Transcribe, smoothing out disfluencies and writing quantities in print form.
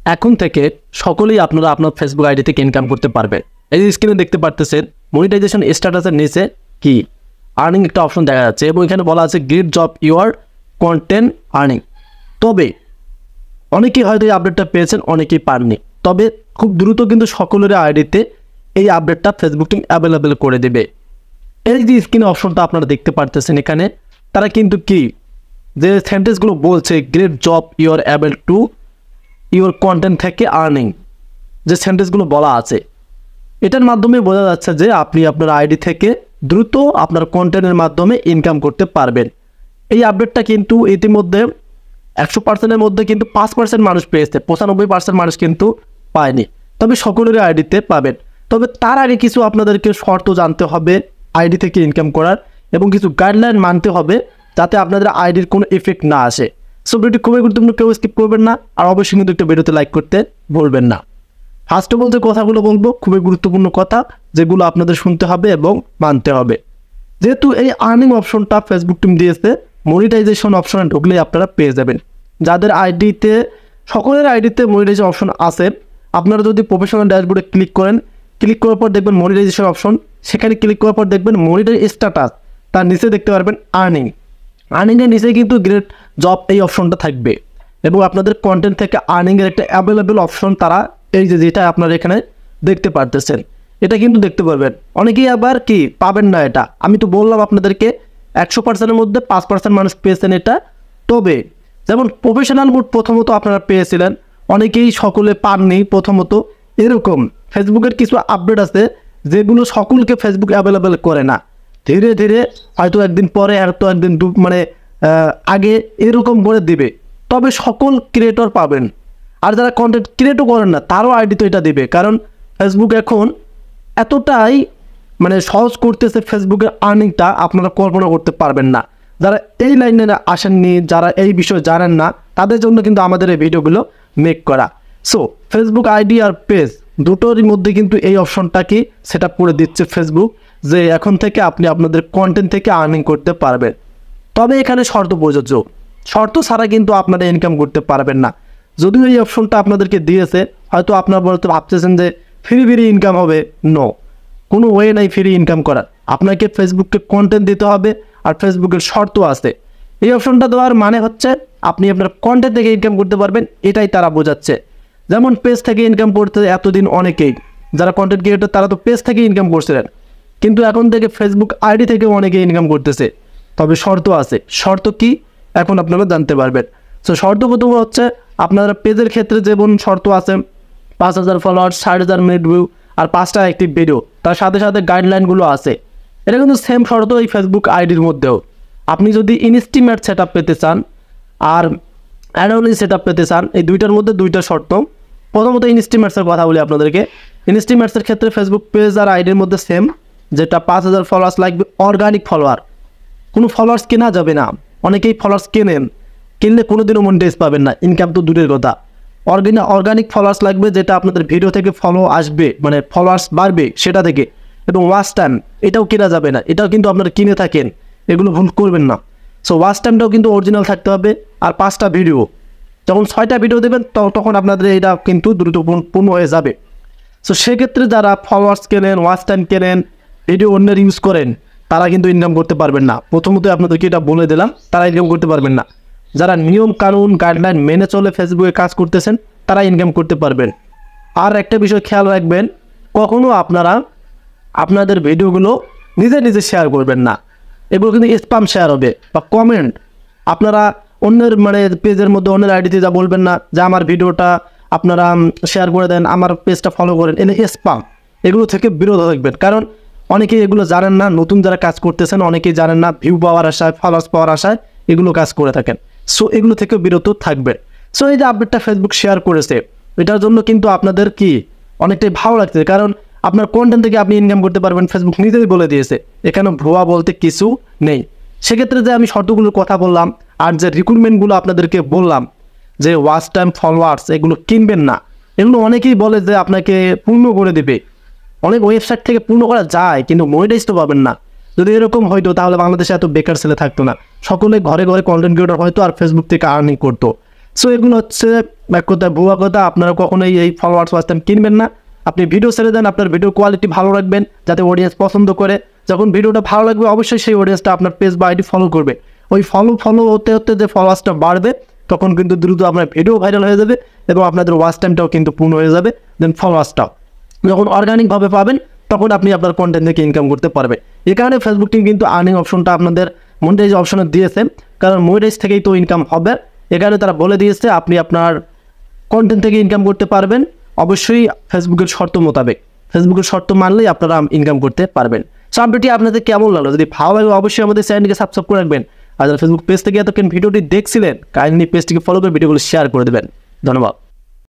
এখন থেকে সকলেই আপনারা আপনার ফেসবুক আইডি থেকে ইনকাম করতে পারবেন। এই যে স্ক্রিনে দেখতে পারতেছেন মনিটাইজেশন স্ট্যাটাসের নিচে কি আর্নিং একটা অপশন দেখা যাচ্ছে এবং এখানে বলা আছে great job your content earning. তবে অনেকেই হয়তো এই আপডেটটা পেয়েছেন, অনেকেই পাননি। তবে খুব দ্রুত কিন্তু সকলের আইডিতে এই আপডেটটা ফেসবুক টিম অ্যাভেলেবেল করে দেবে। এই যে স্ক্রিনে অপশনটা আপনারা দেখতে পারতেছেন এখানে তারা কিন্তু কি যে সেন্টেন্সগুলো বলছে great job your able to your content থেকে আর্নিং, যে সেন্টেন্সগুলো বলা আছে এটার মাধ্যমে বোঝা যাচ্ছে যে আপনি আপনার আইডি থেকে দ্রুত আপনার কন্টেন্টের মাধ্যমে ইনকাম করতে পারবেন। এই আপডেটটা কিন্তু ইতিমধ্যে 100%-এর মধ্যে কিন্তু 5% মানুষ পেয়েছে, 95% মানুষ কিন্তু পায়নি। তবে সকলের আইডিতে পাবেন। তবে তার আগে কিছু আপনাদেরকে শর্ত জানতে হবে আইডি থেকে ইনকাম করার এবং কিছু গাইডলাইন মানতে হবে যাতে আপনাদের আইডির কোনো এফেক্ট না আসে। সো ভিডিওটি খুবই গুরুত্বপূর্ণ, কেউ স্কিপ করবেন না, আর অবশ্যই কিন্তু একটা ভিডিওতে লাইক করতে ভুলবেন না। ফার্স্ট অফ অল যে কথাগুলো বলবো খুবই গুরুত্বপূর্ণ কথা, যেগুলো আপনাদের শুনতে হবে এবং মানতে হবে। যেহেতু এই আর্নিং অপশনটা ফেসবুক টিম দিয়েছে, মনিটাইজেশন অপশনে ঢুকলেই আপনারা পেয়ে যাবেন। যাদের আইডিতে, সকলের আইডিতে মনিটাইজেশন অপশন আছে, আপনারা যদি প্রফেশনাল ড্যাশবোর্ডে ক্লিক করেন, ক্লিক করার পর দেখবেন মনিটাইজেশন অপশন, সেখানে ক্লিক করার পর দেখবেন মনিটাইজ স্ট্যাটাস, তার নিচে দেখতে পারবেন আর্নিং। আর্নিংয়ের নিচে কিন্তু গ্রেট জব এই অপশনটা থাকবে এবং আপনাদের কন্টেন্ট থেকে আর্নিংয়ের একটা অ্যাভেলেবেল অপশন তারা এই যে যেটা আপনারা এখানে দেখতে পারতেছেন এটা কিন্তু দেখতে পারবেন। অনেকেই আবার কি পাবেন না এটা, আমি তো বললাম আপনাদেরকে 100%-এর মধ্যে 5% মানুষ পেয়েছেন এটা। তবে যেমন প্রফেশনাল মোড প্রথমত আপনারা পেয়েছিলেন, অনেকেই সকলে পাননি প্রথমত। এরকম ফেসবুকের কিছু আপডেট আছে যেগুলো সকলকে ফেসবুক অ্যাভেলেবেল করে না, ধীরে ধীরে হয়তো একদিন পরে হয়তো একদিন আগে এরকম করে দিবে। তবে সকল ক্রিয়েটর পাবেন, আর যারা কন্টেন্ট ক্রিয়েটও করেন না তারও আইডি তো এটা দেবে, কারণ ফেসবুক এখন এতটাই সহজ করতেছে ফেসবুকের আর্নিংটা, আপনারা কল্পনা করতে পারবেন না। যারা এই লাইনে আসেননি, যারা এই বিষয়ে জানেন না, তাদের জন্য কিন্তু আমাদের এই ভিডিওগুলো মেক করা। সো ফেসবুক আইডি আর পেজ দুটোরই মধ্যে কিন্তু এই অপশনটা কি সেট আপ করে দিচ্ছে ফেসবুক, যে এখন থেকে আপনি আপনাদের কন্টেন্ট থেকে আর্নিং করতে পারবেন। তবে এখানে শর্ত প্রযোজ্য, শর্ত ছাড়া কিন্তু আপনারা ইনকাম করতে পারবেন না। যদিও এই অপশনটা আপনাদেরকে দিয়েছে, হয়তো আপনারা বলতে ভাবতেছেন যে ফ্রি ইনকাম হবে, নো, কোনো ওয়ে নাই ফ্রি ইনকাম করার। আপনাকে ফেসবুককে কন্টেন্ট দিতে হবে, আর ফেসবুকের শর্ত আছে। এই অপশনটা দেওয়ার মানে হচ্ছে আপনি আপনার কন্টেন্ট থেকে ইনকাম করতে পারবেন, এটাই তারা বোঝাচ্ছে। যেমন পেজ থেকে ইনকাম করতে এতদিন অনেকেই যারা কন্টেন্ট ক্রিয়েটর তারা তো পেজ থেকে ইনকাম করছিলেন, কিন্তু এখন থেকে ফেসবুক আইডি থেকে অনেকে ইনকাম করতেছে। তবে শর্ত আছে, শর্ত কি এখন আপনারা জানতে পারবেন। সো শর্ত প্রথম হচ্ছে আপনারা পেজের ক্ষেত্রে যেমন শর্ত আছে 5000 ফলোয়ার, 60,000 মিনিট ভিউ আর 5টা অ্যাক্টিভ ভিডিও, তার সাথে সাথে গাইডলাইনগুলো আছে। এটা কিন্তু সেম শর্ত এই ফেসবুক আইডির মধ্যেও। আপনি যদি ইনস্টিমেট সেট আপ পেতে চান আর অ্যানুয়ালি সেট আপ পেতে চান, এই দুইটার মধ্যে দুইটা শর্ত। প্রথমত ইনস্টিমেটসের কথা বলি আপনাদেরকে। ইনস্টিমেটসের ক্ষেত্রে ফেসবুক পেজ আর আইডির মধ্যে সেম, যেটা 5000 ফলোয়ার্স লাগবে, অর্গানিক ফলোয়ার, কোনো ফলোয়ার্স কেনা যাবে না। অনেকেই ফলোয়ার্স কেনেন, কিনলে কোনোদিনও মনিটাইজ পাবেন না, ইনকাম তো দূরের কথা। অর্গানিক ফলোয়ার্স লাগবে, যেটা আপনাদের ভিডিও থেকে ফলো আসবে, ফলোয়ার্স বাড়বে সেটা থেকে। এবং ওয়াচ টাইম, এটাও কেনা যাবে না, এটাও কিন্তু আপনারা কিনে থাকেন, এগুলো ভুল করবেন না। সো ওয়াচ টাইমটাও কিন্তু অরিজিনাল থাকতে হবে। আর 5টা ভিডিও, যখন 6টা ভিডিও দেবেন তখন আপনাদের এটা কিন্তু দ্রুতপূর্ণ হয়ে যাবে। সো সেক্ষেত্রে যারা ফলোয়ার্স কেনেন, ওয়াচ টাইম কেনেন, ভিডিও অন্যের ইউজ করেন, তারা কিন্তু ইনকাম করতে পারবেন না। প্রথমত আপনাদেরকে এটা বলে দিলাম, তারা ইনকাম করতে পারবেন না। যারা নিয়ম কানুন গাইডলাইন মেনে চলে ফেসবুকে কাজ করতেছেন, তারা ইনকাম করতে পারবেন। আর একটা বিষয় খেয়াল রাখবেন, কখনো আপনারা আপনাদের ভিডিওগুলো নিজে নিজে শেয়ার করবেন না। এগুলো কিন্তু স্প্যাম শেয়ার হবে বা কমেন্ট, আপনারা অন্যের পেজের মধ্যে অন্যের আইডিতে যা বলবেন না যে আমার ভিডিওটা আপনারা শেয়ার করে দেন, আমার পেজটা ফলো করেন, এনে স্প্যাম, এগুলো থেকে বিরত থাকবেন। কারণ অনেকেই এগুলো জানেন না, নতুন যারা কাজ করতেছেন অনেকেই জানেন না, ভিউ পাওয়ার আশায়, ফলোয়ার্স পাওয়ার আশায় এগুলো কাজ করে থাকেন। সো এগুলো থেকে বিরত থাকবেন। সো এই যে আপডেটটা ফেসবুক শেয়ার করেছে, এটার জন্য কিন্তু আপনাদের কি অনেকটাই ভালো লাগছে, কারণ আপনার কন্টেন্ট থেকে আপনি ইনকাম করতে পারবেন, ফেসবুক নিজেই বলে দিয়েছে, এখানে ভুয়া বলতে কিছু নেই। সেক্ষেত্রে যে আমি শর্তগুলোর কথা বললাম আর যে রিক্রুটমেন্টগুলো আপনাদেরকে বললাম, যে ওয়াচ টাইম, ফলোয়ার্স, এগুলো কিনবেন না। এগুলো অনেকেই বলে যে আপনাকে পূর্ণ করে দেবে, অনেক ওয়েবসাইট থেকে পূর্ণ করা যায় কিন্তু মনিটাইজ তো পাবেন না। যদি এরকম হয়তো তাহলে বাংলাদেশে এত বেকার ছেলে থাকতো না, সকলে ঘরে ঘরে কন্টেন্ট ক্রিয়েটর হয়তো আর ফেসবুক থেকে আর্নিং করতো। সো এগুলো হচ্ছে এক কথা ভুয়া কথা। আপনারা কখনোই এই ফলোয়ার্স ওয়াচ টাইম কিনবেন না। আপনি ভিডিও ছেড়ে দেন, আপনার ভিডিওর কোয়ালিটি ভালো রাখবেন যাতে অডিয়েন্স পছন্দ করে। যখন ভিডিওটা ভালো লাগবে অবশ্যই সেই অডিয়েন্সটা আপনার পেজ বা আইডি ফলো করবে। ওই ফলো হতে হতে যে ফলোয়ার্সটা বাড়বে তখন কিন্তু দ্রুত আপনার ভিডিও ভাইরাল হয়ে যাবে এবং আপনাদের ওয়াচ টাইমটাও কিন্তু পূর্ণ হয়ে যাবে। দেন ফলোয়ার্সটাও যখন অর্গানিকভাবে পাবেন তখন আপনি আপনার কন্টেন্ট থেকে ইনকাম করতে পারবেন। এই কারণে ফেসবুক টিম কিন্তু আর্নিং অপশনটা আপনাদের মনিটাইজ অপশনে দিয়েছে, কারণ মনিটাইজ থেকেই তো ইনকাম হবে। এ কারণে তারা বলে দিয়েছে আপনি আপনার কন্টেন্ট থেকে ইনকাম করতে পারবেন, অবশ্যই ফেসবুকের শর্ত মোতাবেক। ফেসবুকের শর্ত মানলেই আপনারা ইনকাম করতে পারবেন। সো আপডেটটি আপনাদের কেমন লাগলো? যদি ভালো লাগে অবশ্যই আমাদের চ্যানেলটিকে সাবস্ক্রাইব করে রাখবেন। আর যারা ফেসবুক পেজ থেকে এতক্ষণ ভিডিওটি দেখছিলেন কাইন্ডলি পেজটিকে ফলো করে ভিডিওগুলো শেয়ার করে দেবেন। ধন্যবাদ।